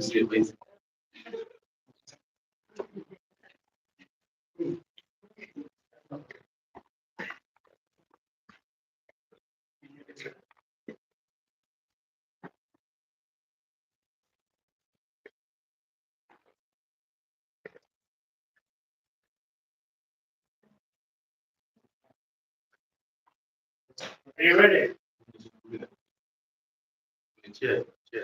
see, please. Are you ready? Cheer. Check.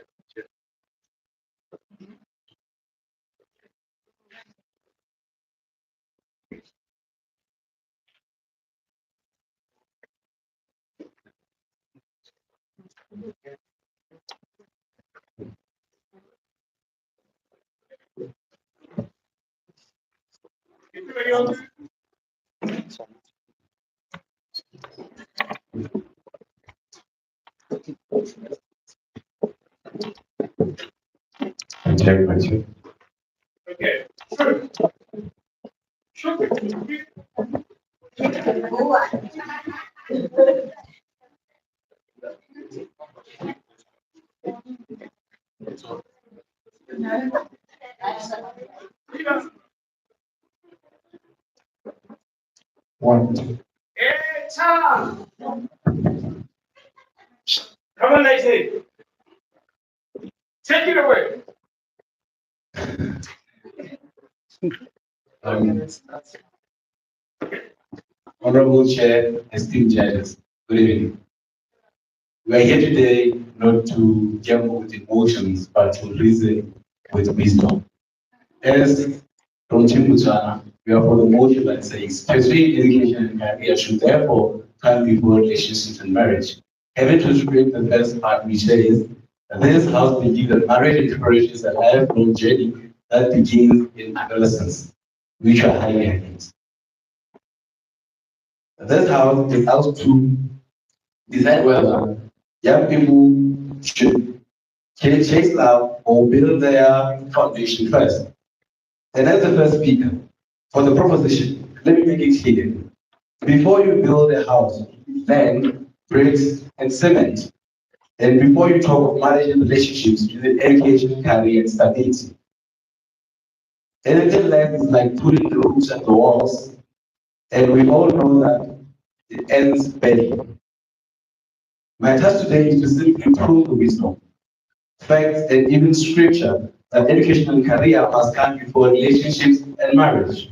Okay. Sure. One. Hey, Tom! Come on, Lacey. Take it away. Honorable Chair, esteemed judges, good evening. We are here today not to gamble with emotions, but to reason with wisdom. As from Team Botswana, we are for the motion that says pursuing education and career should therefore come before relationships and marriage. Having to script the first part, which says that this house believes that marriage and preparation is a lifelong journey that begins in adolescence, which are highly against. This house is out to decide whether young people should chase love or build their foundation first. And as the first speaker for the proposition, let me make it clear. Before you build a house, land, bricks, and cement, and before you talk of marriage and relationships, you need education, career, and stability. Anything less is like putting the roofs and the walls, and we all know that it ends badly. My task today is to simply prove the wisdom, facts, and even scripture that education and career must come before relationships and marriage.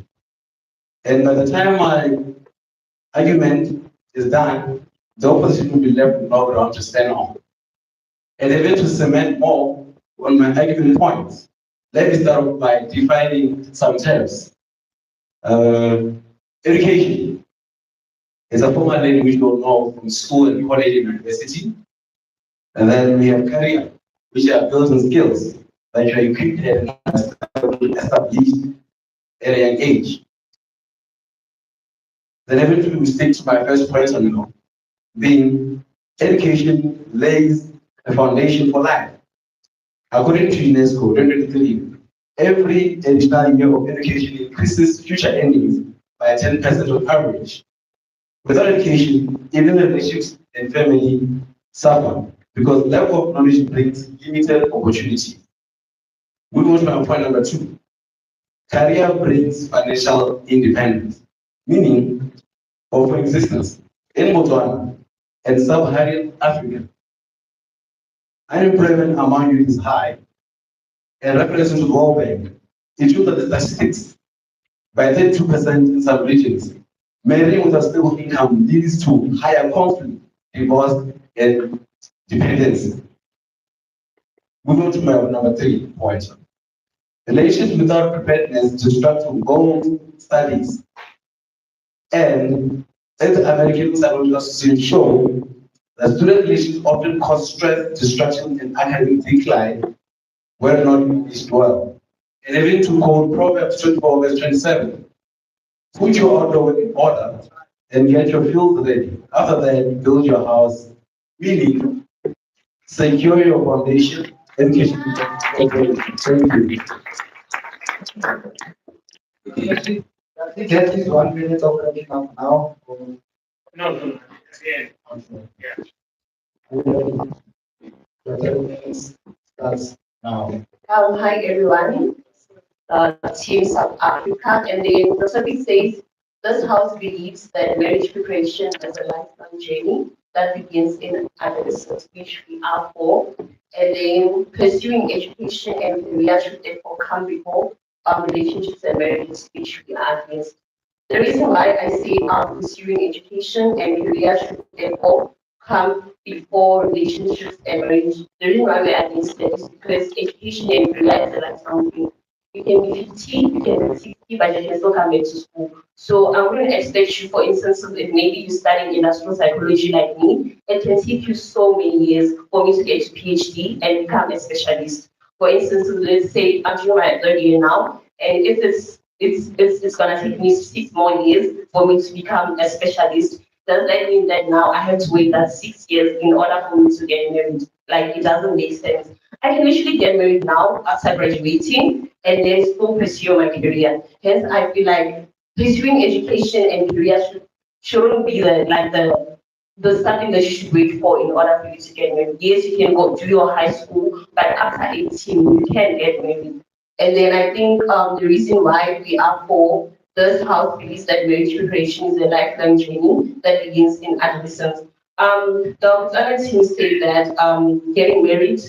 And by the time my argument is done, the opposition will be left with no ground to stand on. And even to cement more on my argument points, let me start off by defining some terms. Education is a formal name which we all know from school and college and university. And then we have career, which are skills and skills that you are equipped and established at a young age. Then eventually we stick to my first point on being education lays the foundation for life. According to UNESCO 2023, every additional year of education increases future earnings by 10% on average. Without education, even relationships and family suffer because lack of knowledge brings limited opportunity. Moving on to my point number 2. Career brings financial independence, meaning of existence in Botswana and sub-Saharan Africa. Unemployment among youth is high, and reference to the World Bank, it shows that the statistics by 32% in some regions, marrying with a stable income leads to higher conflict, divorce, and dependency. Moving on to my number 3 point. Relations without preparedness distract from goal studies. And as the American Psychological Association show, that student relations often cause stress, distraction, and academic decline when not managed well. And even to quote Proverbs 24, verse 27, put your order in order and get your fields ready. After that, build your house, meaning secure your foundation, education. Thank you. That is 1 minute already now. No. Yeah. The 10 minutes starts now. Hi everyone, Team South Africa, and then the topic says this house believes that marriage preparation is a lifelong journey that begins in adolescence, which we are for, and then pursuing education and career should therefore come before relationships and marriages, which we are against. The reason why I say pursuing education and career should therefore come before relationships and marriage. The reason why we are against that is because education and career is a lifelong thing. You can be 50, you can be 60, but you can still come back to school. So I wouldn't expect you, for instance, if maybe you're studying industrial psychology like me, it can take you so many years for me to get to PhD and become a specialist. For instance, let's say I'm doing my third year now, and if it's gonna take me 6 more years for me to become a specialist, does that mean that now I have to wait that 6 years in order for me to get married? Like it doesn't make sense. I can literally get married now after graduating and then still pursue my career. Hence, I feel like pursuing education and career shouldn't be the something that you should wait for in order for you to get married. Yes, you can go do your high school, but after 18, you can get married. And then I think the reason why we are for this house believes that marriage preparation is a lifelong journey that begins in adolescence. The other teams say that getting married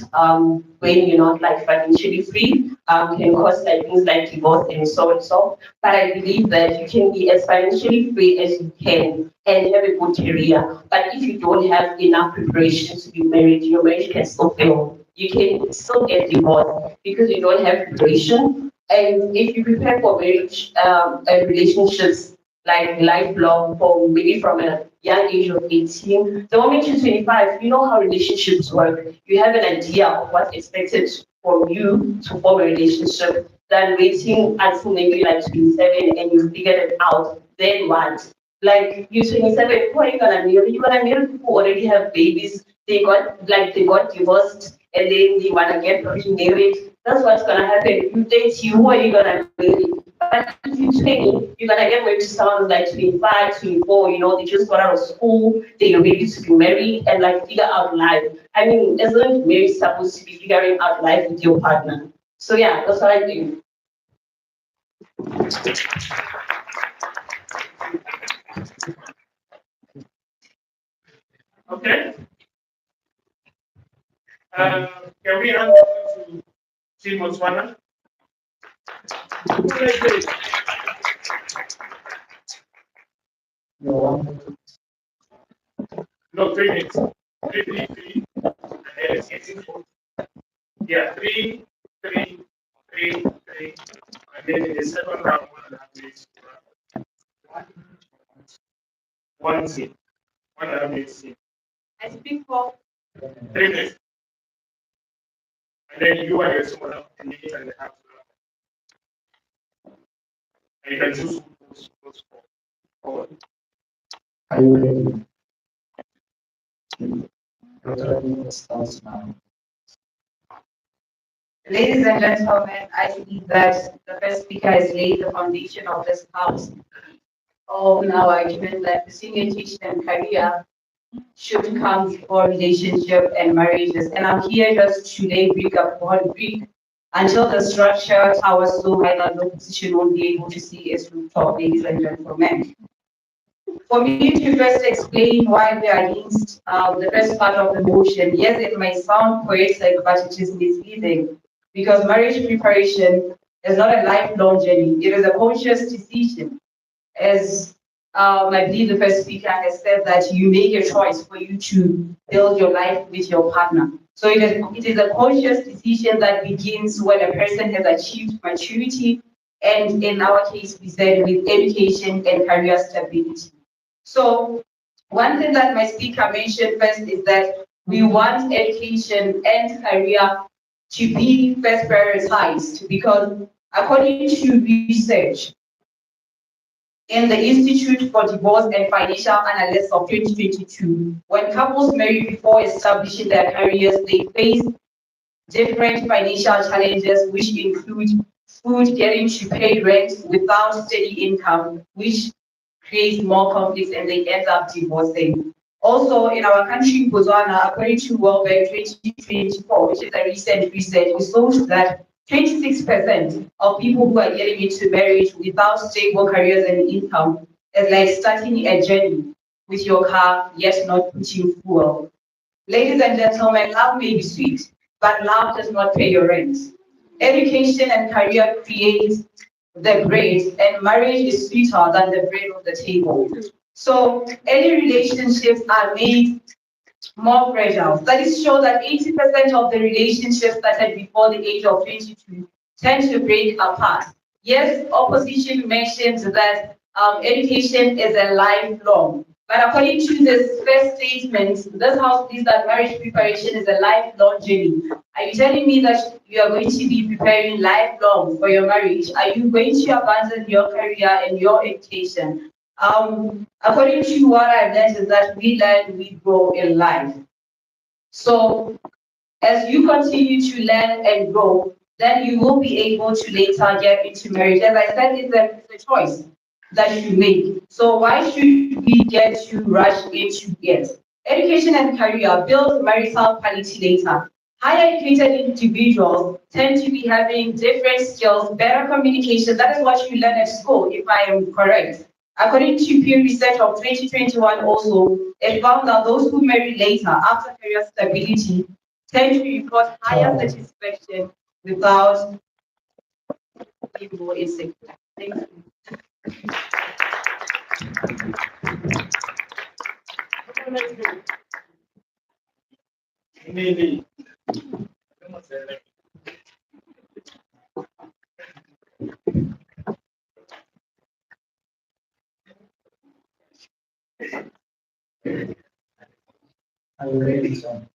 when you're not like financially free can cause like things like divorce and so and so. But I believe that you can be as financially free as you can and have a good career. But if you don't have enough preparation to be married, your marriage can still fail. You can still get divorced because you don't have preparation. And if you prepare for marriage and relationships like lifelong, for maybe from a young age of 18, the moment you're 25, you know how relationships work. You have an idea of what's expected from you to form a relationship than waiting until maybe like 27 and you figured it out. Then what? Like you're 27, who are you gonna marry? You're gonna marry people who already have babies. They got divorced and then they wanna get remarried. That's what's gonna happen. You date you, who are you gonna marry? But if you're 20, you're gonna get married to someone who's like 25, 24, they just got out of school, they're ready to be married and like figure out life. I mean, isn't marriage supposed to be figuring out life with your partner? So yeah, that's what I think. Okay. Can we hand over to Team Botswana? No, 3 minutes. Three. And then it's 18. Yeah, three. And then in the second round, 1.5 minutes. One team. 1.5 minutes team. I speak for 3 minutes. And then you and your team will have a minute and a half. And you can choose who's forward. Are you ready? Dr. starts now. Ladies and gentlemen, I believe that the first speaker has laid the foundation of this house. All now argument that pursuing education and career should come before relationship and marriages. And I'm here just to lay brick upon brick until the structure towers so high that no position won't be able to see its rooftop, ladies and gentlemen. For me to first explain why we are against the first part of the motion, yes, it may sound poetic, but it is misleading because marriage preparation is not a lifelong journey. It is a conscious decision. As I believe the first speaker has said, that you make a choice for you to build your life with your partner. So it is a conscious decision that begins when a person has achieved maturity, and in our case, we said with education and career stability. So one thing that my speaker mentioned first is that we want education and career to be first prioritized because according to research in the Institute for Divorce and Financial Analysis of 2022, when couples marry before establishing their careers, they face different financial challenges, which include food, getting to pay rent without steady income, which creates more conflicts and they end up divorcing. Also, in our country, Botswana, according to World Bank 2024, which is a recent research, we saw that 26% of people who are getting into marriage without stable careers and income is like starting a journey with your car, yet not putting fuel. Ladies and gentlemen, love may be sweet, but love does not pay your rent. Education and career create the bread, and marriage is sweeter than the bread of the table. So, early relationships are made more fragile. Studies show that 80% of the relationships started before the age of 22 tend to break apart. Yes, opposition mentions that education is a lifelong. But according to this first statement, this house believes that marriage preparation is a lifelong journey. Are you telling me that you are going to be preparing lifelong for your marriage? Are you going to abandon your career and your education? According to what I've learned is that we learn, we grow in life. So as you continue to learn and grow, then you will be able to later get into marriage. As I said, it's a choice that you make. So why should we get to rush into it? Education and career build marital quality later. Higher educated individuals tend to be having different skills, better communication. That is what you learn at school, if I am correct. According to Pew Research of 2021 also, it found that those who marry later after career stability tend to report higher satisfaction without being more insecure. Thank you. Maybe. Are you ready, son?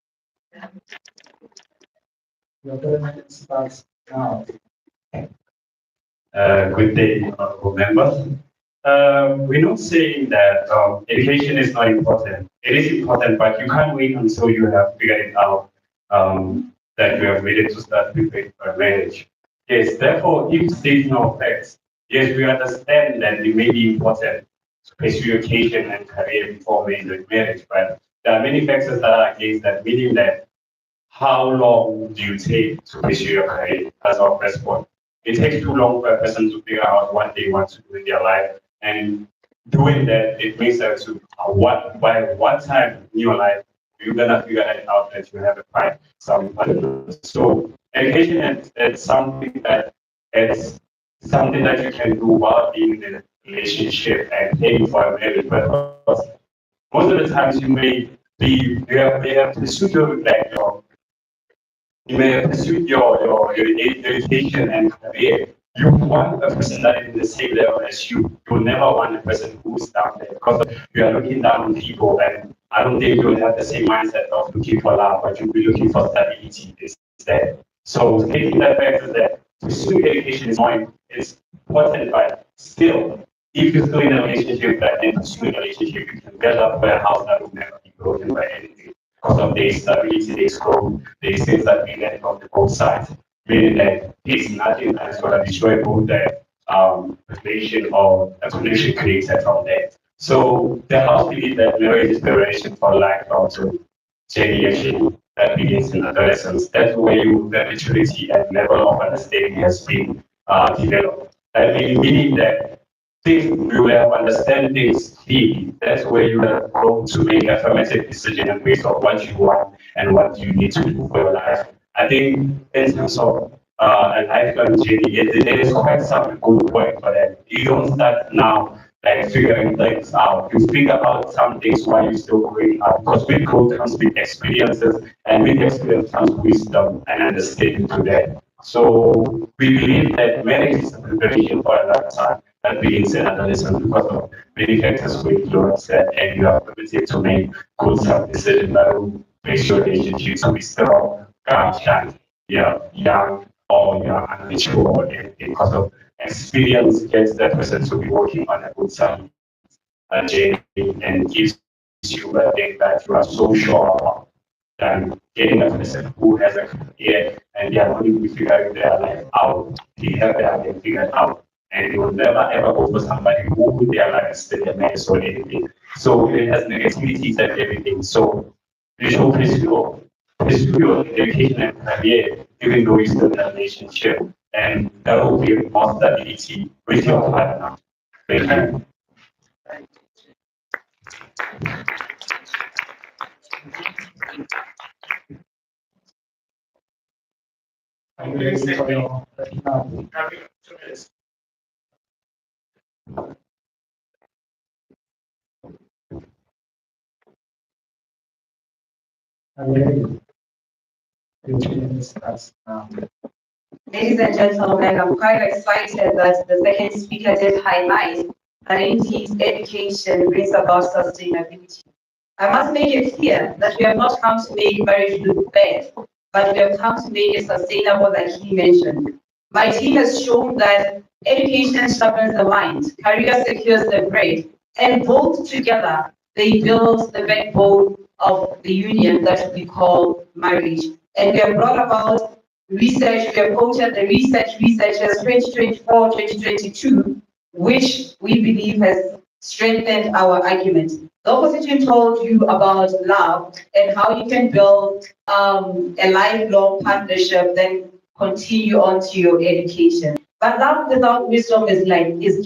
Your turn starts now. Good day, honorable members. We're not saying that education is not important. It is important, but you can't wait until you have figured it out that you are ready to start preparing for marriage. Yes, therefore, if state no facts, yes, we understand that it may be important to pursue education and career before marriage, but there are many factors that are against that, meaning that how long do you take to pursue your career? That's our first point. It takes too long for a person to figure out what they want to do in their life. And doing that, it makes sense to by what time in your life you're gonna figure it out that you have a find something. So education is something that you can do while being in a relationship and paying for a marriage. But most of the times you have pursued you may pursue your education and career. You want a person that is in the same level as you. You will never want a person who's down there because you are looking down on people, and I don't think you will have the same mindset of looking for love, but you'll be looking for stability instead. So taking that back to that, pursuing education is important, but still, if you're still in a relationship that then pursuing a relationship, you can build up a house that will never be broken by anything because of the stability, the scope, the things that we get from the both sides. Meaning that it's nothing that is going to destroy both the relation or a connection created from that. So the house believe that marriage is the relation for life also generation that begins in adolescence. That's where the maturity and level of understanding has been developed. I meaning that things you have understand things deeply. That's where you have grown to make affirmative decision and based on what you want and what you need to do for your life. I think in terms of a lifelong journey, it is quite some good work for that. You don't start now like figuring things out. You figure out some things while you're still growing up. Because with growth comes with experiences, and with experience comes wisdom and understanding to that. So we believe that marriage is a preparation for a lifetime that begins in adolescence because of many factors we influence that, and you have the ability to make good self-decision that will make your relationship to be strong, young or you're unmature or anything because of experience gets that person to be working on a good side journey and gives you a thing that you are so sure about than getting a person who has a career and they are only figuring their life out. They have their life figured out. And they will never ever go for somebody who their life is still a mess or anything. So it has negativities and everything. So you should pursue your education and career even though you still in a relationship. And that will be more stability with your partner. Thank you. I'm ready for your now. Having 2 minutes. I'm ready. Your 2 minutes starts now. Ladies and gentlemen, I'm quite excited that the second speaker did highlight that indeed education brings about sustainability. I must make it clear that we have not come to make marriage look bad, but we have come to make it sustainable, like he mentioned. My team has shown that education sharpens the mind, career secures the brain, and both together they build the backbone of the union that we call marriage. And we have brought about research, we have quoted the researchers 2024, 2022, which we believe has strengthened our argument. The opposition told you about love and how you can build a lifelong partnership, then continue on to your education. But love without wisdom is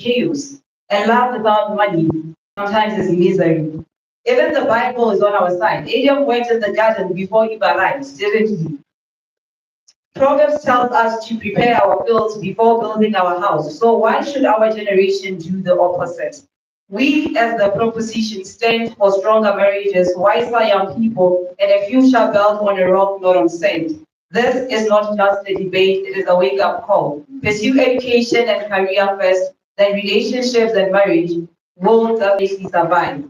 chaos. And love without money sometimes is misery. Even the Bible is on our side. Adam went in the garden before Eve arrived, didn't he? Proverbs tells us to prepare our fields before building our house. So why should our generation do the opposite? We, as the proposition, stand for stronger marriages, wiser young people, and a future built on a rock, not on sand. This is not just a debate, it is a wake-up call. Pursue education and career first, then relationships and marriage will definitely survive.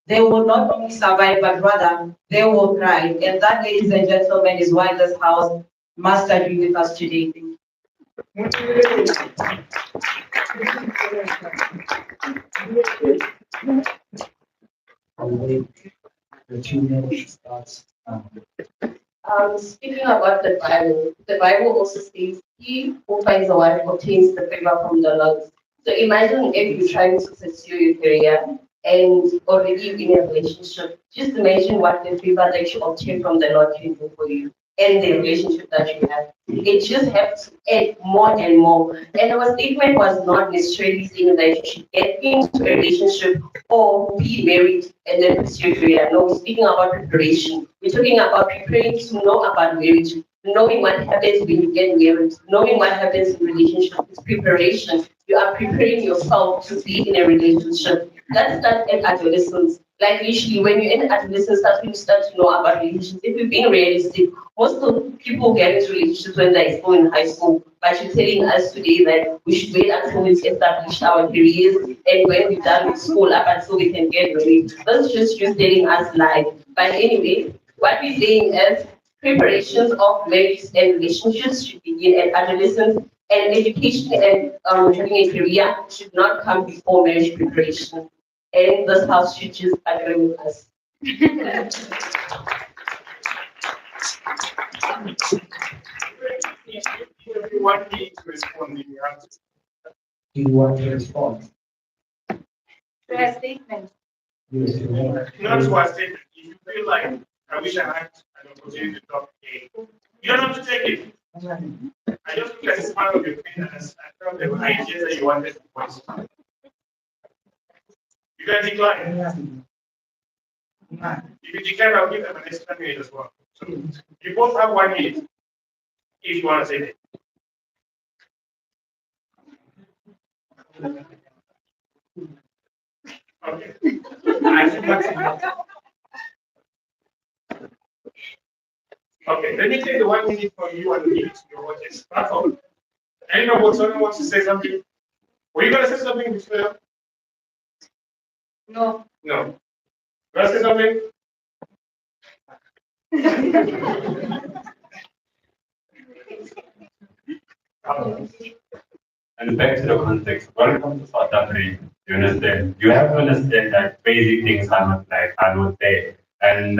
They will not only survive, but rather they will thrive. And that, ladies and gentlemen, is why this house must agree with us today. I'm ready. Your 2 minutes starts now. Speaking about the Bible also says, "He who finds a wife obtains the favor from the Lord." So imagine if you're trying to pursue your career and already in a relationship. Just imagine what the favor that you obtain from the Lord can do for you and the relationship that you have. It just has to add more and more. And our statement was not necessarily saying that you should get into a relationship or be married and then pursue your career. No, we're speaking about preparation. We're talking about preparing to know about marriage, knowing what happens when you get married, knowing what happens in relationship. It's preparation. You are preparing yourself to be in a relationship. That starts at adolescence. Like usually when you're in adolescence, that's when you start to know about relationships. If you're being realistic, most of people get into relationships when they're still in high school. But you're telling us today that we should wait until we've established our careers and when we're done with school up until we can get married. That's just you telling us lies. But anyway, what we're saying is preparations of marriage and relationships should begin at adolescence, and education and having a career should not come before marriage preparation. And this house should just agree with us. If you want me to respond, you have to. Do you want to respond? To a statement. Yes, you want. Not to a statement. If you feel like I wish I had an opportunity to talk again, you don't have to take it. I just look at the smile of your face and I felt there were ideas that you wanted to voice. You can decline. If you decline, I'll give them an extra minute as well. So you both have 1 minute if you want to say it. Okay. I think that's enough. Okay, let me take the 1 minute for you and me to your audience. That's all. Anyone wants to say something? Were you going to say something before? No. No. Want to say something? And back to the context, when it comes to South Africa, you understand, you have to understand that basic things are not there. And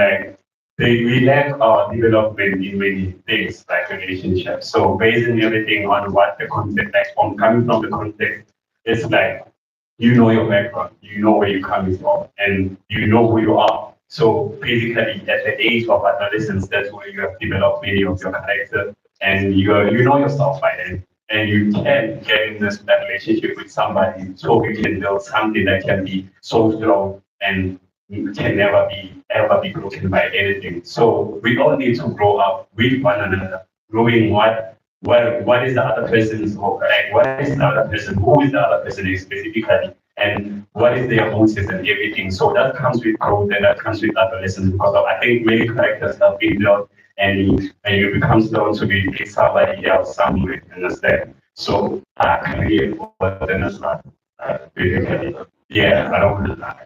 we lack our development in many things like relationships. So basing everything on what the context, like from coming from the context, it's like you know your background, you know where you're coming from, and you know who you are. So basically, at the age of adolescence, that's where you have developed many of your character, and you know yourself by then, and you can get in this that relationship with somebody so you can build something that can be so strong and can never be ever be broken by anything. So we all need to grow up with one another, knowing what is the other person's like what is the other person, who is the other person specifically, and what is their motives and everything. So that comes with growth and that comes with adolescence because of, I think many characters have been built and you become known to be somebody else somewhere, understand? So I can be important as well. Basically. Yeah, I don't want to lie.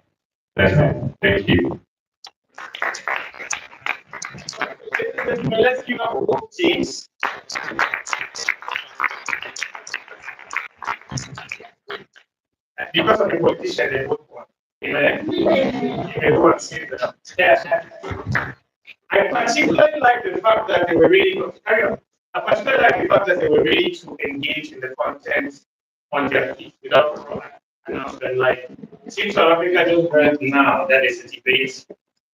That's it. Thank you. Let's give up both teams. Because of the politician, they vote for. Amen. Everyone say that. Yeah. I particularly like the fact that they were ready to carry on. I particularly like the fact that they were ready to engage in the content on their feet without announcement. Like, it seems South Africa just heard now that there's a debate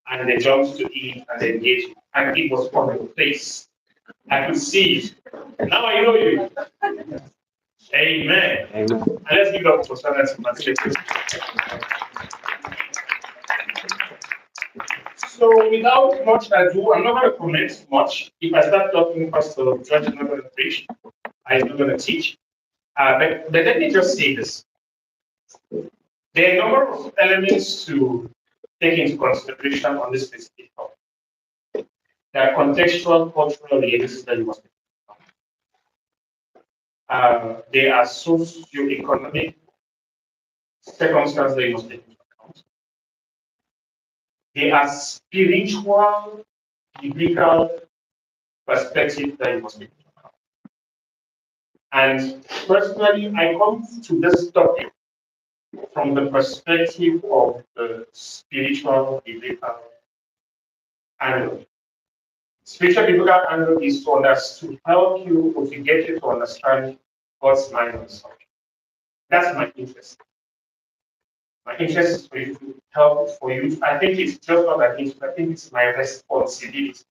and they jumped to it and they engaged. And it was from the place. I could see it. Now I know you. Amen. And let's give it up for Sarah to facilitate. So without much ado, I'm not going to comment much. If I start talking, Pastor George is not going to preach. I'm not going to teach. But let me just say this. There are a number of elements to take into consideration on this specific topic. There are contextual, cultural realities that you must take into account. There are socio-economic circumstances that you must take into account. There are spiritual, biblical perspectives that you must take into account. And personally, I come to this topic from the perspective of the spiritual, biblical angle. Spiritual biblical angle is to help you or to get you to understand God's mind on something. That's my interest. My interest is for you to help for you. I think it's just not an interest, I think it's my responsibility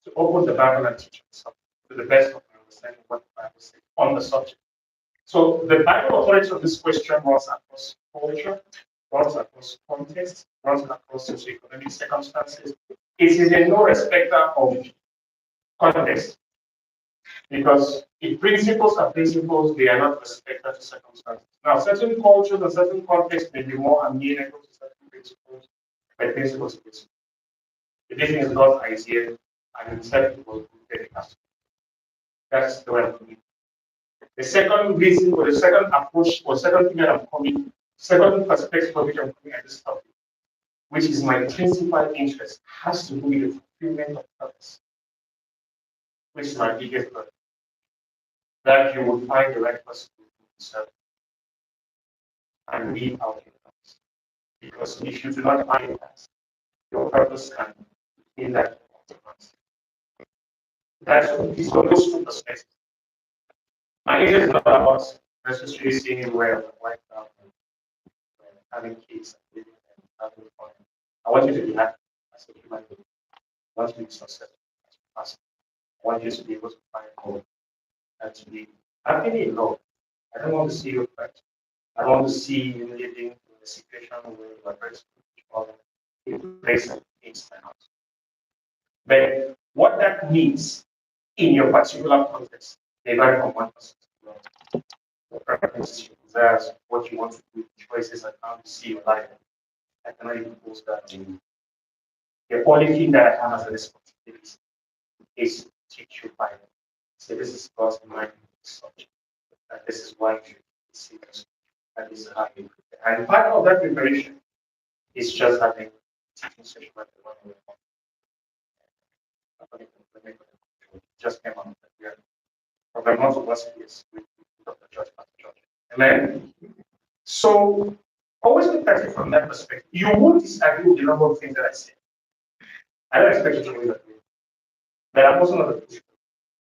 to open the Bible and teach myself to the best of my understanding what the Bible says on the subject. So the Bible authority of this question runs across culture, runs across context, runs across socioeconomic circumstances. It is a no respecter of context because if principles are principles, they are not respected to circumstances. Now, certain cultures and certain contexts may be more amenable to certain principles, but principles are principles. The difference is God's idea and instead it was rooted in us. That's the way I'm coming. The second reason or the second approach or second thing that I'm coming, second perspective for which I'm coming at this topic, which is my principal interest, has to do with the fulfillment of purpose, which is my biggest burden. That you will find the right person to serve and live out your purpose. Because if you do not find that, your purpose can in that. That's these are those two perspectives. My interest is not about necessarily seeing where the wife out and having kids and living and having fun. I want you to be happy as a human being. I want you to be successful as a person. I want you to be able to find God and to be happy in love. I don't want to see you hurt. I don't want to see you living in a situation where you are very spiritual, you place things out. But what that means in your particular context, they vary from one person to another. Your preferences, your desires, what you want to do, choices, and how you see your life. I cannot even post that to you. The only thing that I have as a responsibility is to teach you Bible. So this is God's mind subject. And this is why you should be serious. And this is how you prepare. And part of that preparation is just having teaching session like the one we just came out of the year. From the month of last year, with Dr. George, Pastor George. Amen. So always look at it from that perspective. You won't disagree with the number of things that I say. I don't expect you to always agree. But I'm also not a pusher.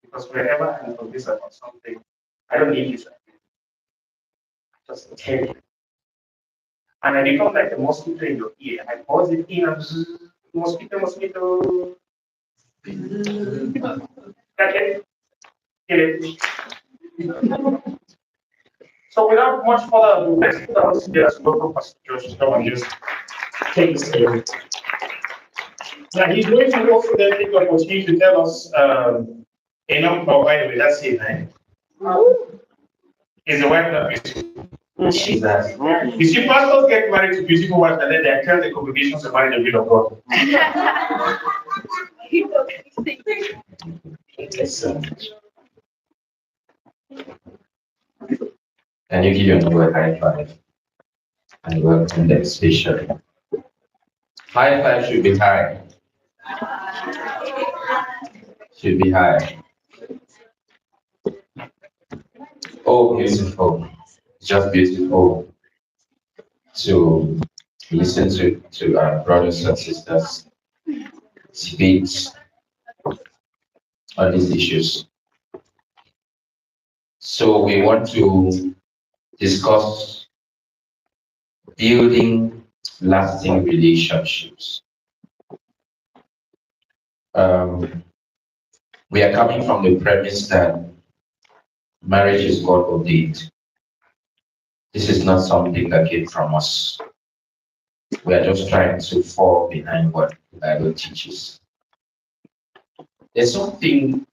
Because whenever I'm convinced about something, I don't need you to agree. I just tell you. And I become like a mosquito in your ear. I pause it in and mosquito. Okay? Get it? So without much further ado, let's put our serious local Pastor Josh to come and just take the stage. Now he's going to also then take the opportunity to tell us a number, by the way, that's it, right? Is the wife not beautiful? Jesus. You see, pastors get married to beautiful wives and then they tell the congregation to marry the will of God. Can you give your neighbor a high five and welcome them especially? High five should be high. Should be high. Oh, beautiful. Just beautiful to listen to our brothers and sisters speak on these issues. So we want to discuss building lasting relationships. We are coming from the premise that marriage is God ordained. This is not something that came from us. We are just trying to fall behind what the Bible teaches. There's something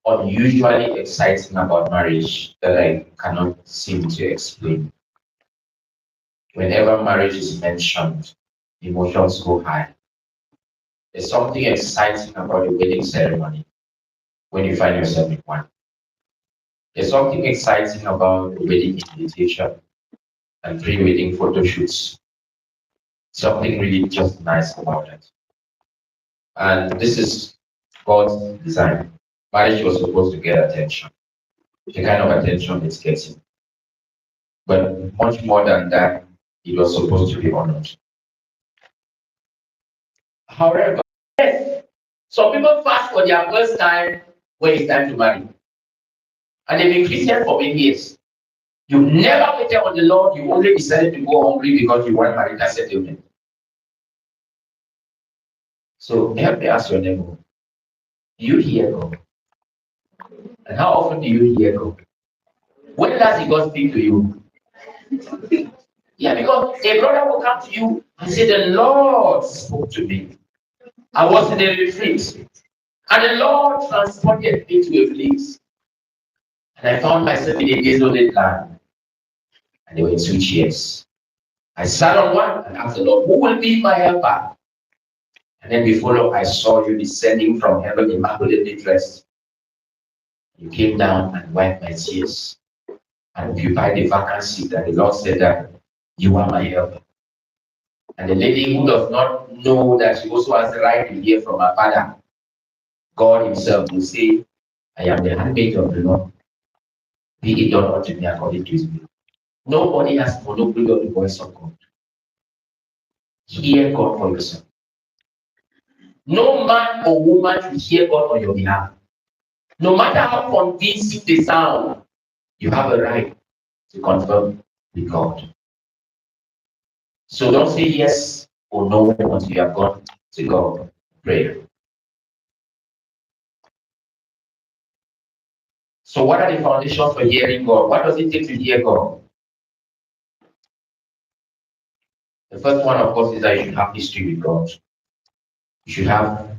unusually exciting about marriage that I cannot seem to explain. Whenever marriage is mentioned, emotions go high. There's something exciting about the wedding ceremony when you find yourself in one. There's something exciting about the wedding invitation and pre-wedding photo shoots. Something really just nice about it. And this is God's design. Marriage was supposed to get attention, the kind of attention it's getting. But much more than that, it was supposed to be honored. However, yes, some people fast for their first time when it's time to marry. And they've been Christian for many years. You never waited on the Lord, you only decided to go hungry because you want marital settlement. So help me ask your neighbor, do you hear God? And how often do you hear God? When last did God speak to you? Yeah, because a brother will come to you and say, the Lord spoke to me. I was in a retreat, and the Lord transported me to a place. And I found myself in a desolate land. And there were 2 chairs. I sat on one and asked the Lord, who will be my helper? And then before long, I saw you descending from heaven immaculately dressed. You came down and wiped my tears and occupied the vacant seat. And the Lord said that you are my helper. And the lady who does not know that she also has the right to hear from her father, God himself, will say, I am the handmaid of the Lord. Be it done unto me according to his will. Nobody has monopoly on the voice of God. Hear God for yourself. No man or woman should hear God on your behalf. No matter how convincing they sound, you have a right to confirm with God. So don't say yes or no until you have gone to God. Prayer. So what are the foundations for hearing God? What does it take to hear God? The first one, of course, is that you should have history with God. You should have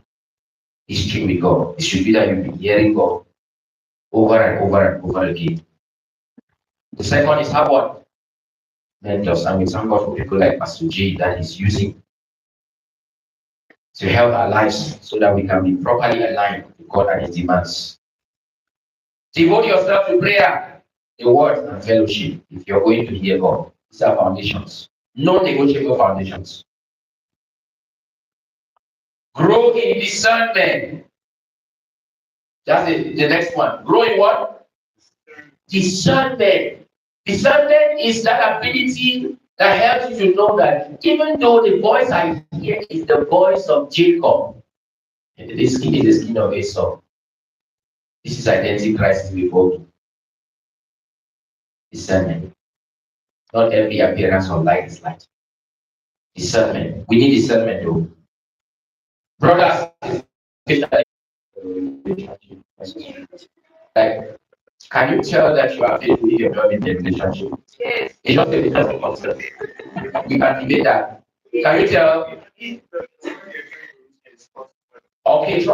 history with God. It should be that you've been hearing God over and over and over again. The second is have what? Mentors. And we thank God for people like Pastor J that is using to help our lives so that we can be properly aligned with God and his demands. Devote yourself to prayer, the word, and fellowship if you're going to hear God. These are foundations. Non-negotiable foundations. Grow in discernment. That's the next one. Grow in what? Discernment. Discernment is that ability that helps you to know that even though the voice I hear is the voice of Jacob, and the skin is the skin of Esau, this is identity crisis before me. Discernment. Not every appearance of light is light. Discernment. We need discernment though. Brothers, especially relationship. Like, can you tell that you are faithful if you're not in a relationship? Yes. It's just a different concept. We can debate that. Can you tell? Okay,